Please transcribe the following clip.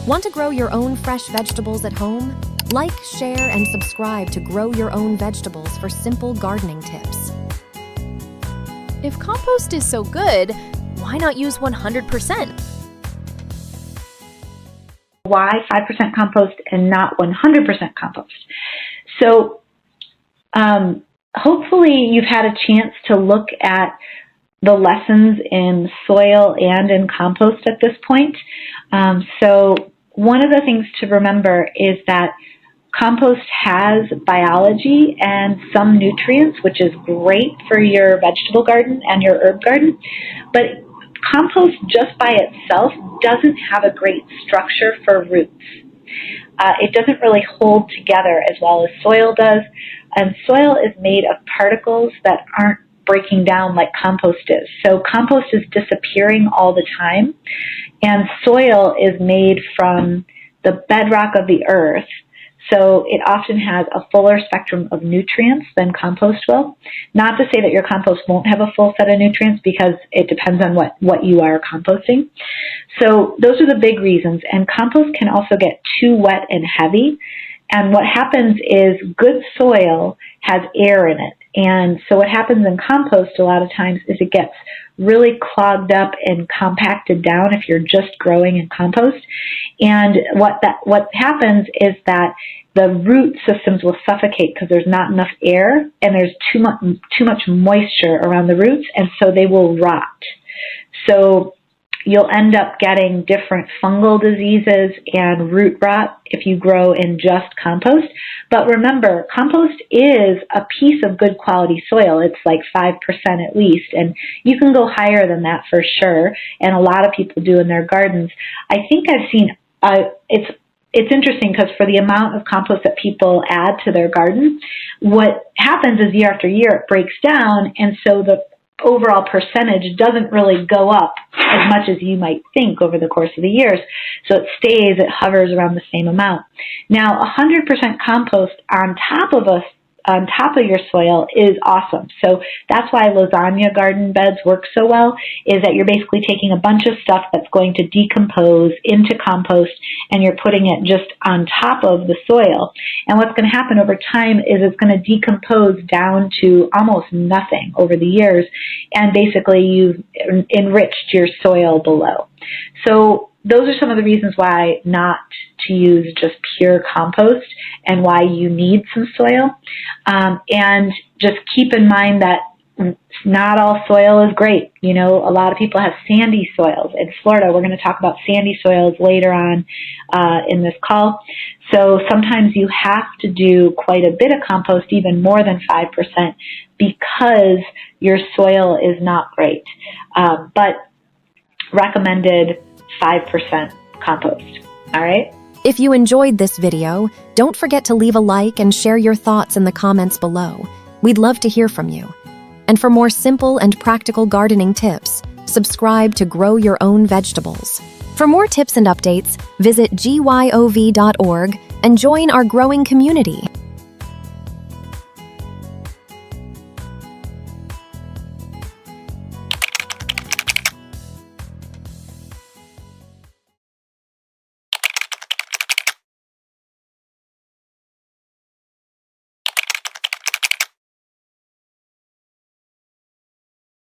Want to grow your own fresh vegetables at home? Like, share, and subscribe to Grow Your Own Vegetables for simple gardening tips. If compost is so good, why not use 100%? Why 5% compost and not 100% compost? So hopefully you've had a chance to look at the lessons in soil and in compost at this point. So one of the things to remember is that compost has biology and some nutrients, which is great for your vegetable garden and your herb garden, but compost just by itself doesn't have a great structure for roots. It doesn't really hold together as well as soil does, and soil is made of particles that aren't breaking down like compost is. So compost is disappearing all the time, and soil is made from the bedrock of the earth. So it often has a fuller spectrum of nutrients than compost will. Not to say that your compost won't have a full set of nutrients, because it depends on what you are composting. So those are the big reasons. And compost can also get too wet and heavy. And what happens is good soil has air in it. And so what happens in compost a lot of times is it gets really clogged up and compacted down if you're just growing in compost. And what happens is that the root systems will suffocate because there's not enough air and there's too much moisture around the roots, and so they will rot. So you'll end up getting different fungal diseases and root rot if you grow in just compost. But remember, compost is a piece of good quality soil. It's like 5% at least, and you can go higher than that for sure, and a lot of people do in their gardens. I think I've seen, it's interesting because for the amount of compost that people add to their garden, what happens is year after year it breaks down, and so the overall percentage doesn't really go up as much as you might think over the course of the years. So it hovers around the same amount. Now, 100% compost on top of your soil is awesome. So that's why lasagna garden beds work so well, is that you're basically taking a bunch of stuff that's going to decompose into compost, and you're putting it just on top of the soil. And what's going to happen over time is it's going to decompose down to almost nothing over the years, and basically you've enriched your soil below. So those are some of the reasons why not to use just pure compost and why you need some soil. And just keep in mind that not all soil is great. You know, a lot of people have sandy soils. In Florida, we're going to talk about sandy soils later on in this call. So sometimes you have to do quite a bit of compost, even more than 5%, because your soil is not great. But recommended 5% compost. All right? If you enjoyed this video, don't forget to leave a like and share your thoughts in the comments below. We'd love to hear from you. And for more simple and practical gardening tips, subscribe to Grow Your Own Vegetables. For more tips and updates, visit gyov.org and join our growing community.